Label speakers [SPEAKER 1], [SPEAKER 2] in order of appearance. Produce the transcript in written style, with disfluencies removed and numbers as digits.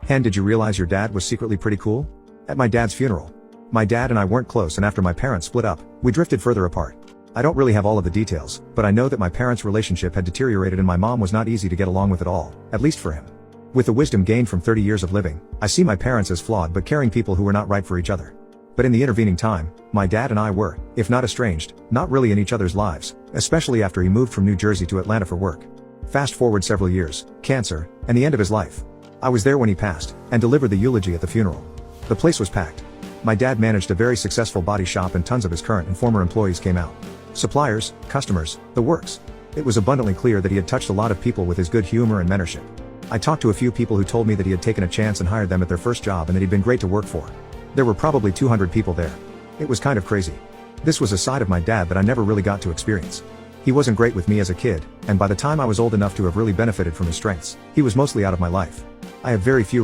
[SPEAKER 1] Hen, did you realize your dad was secretly pretty cool? At my dad's funeral, my dad and I weren't close, and after my parents split up, we drifted further apart. I don't really have all of the details, but I know that my parents' relationship had deteriorated and my mom was not easy to get along with at all, at least for him. With the wisdom gained from 30 years of living, I see my parents as flawed but caring people who were not right for each other. But in the intervening time, my dad and I were, if not estranged, not really in each other's lives, especially after he moved from New Jersey to Atlanta for work. Fast forward several years, cancer, and the end of his life. I was there when he passed, and delivered the eulogy at the funeral. The place was packed. My dad managed a very successful body shop and tons of his current and former employees came out. Suppliers, customers, the works. It was abundantly clear that he had touched a lot of people with his good humor and mentorship. I talked to a few people who told me that he had taken a chance and hired them at their first job and that he'd been great to work for. There were probably 200 people there. It was kind of crazy. This was a side of my dad that I never really got to experience. He wasn't great with me as a kid, and by the time I was old enough to have really benefited from his strengths, he was mostly out of my life. I have very few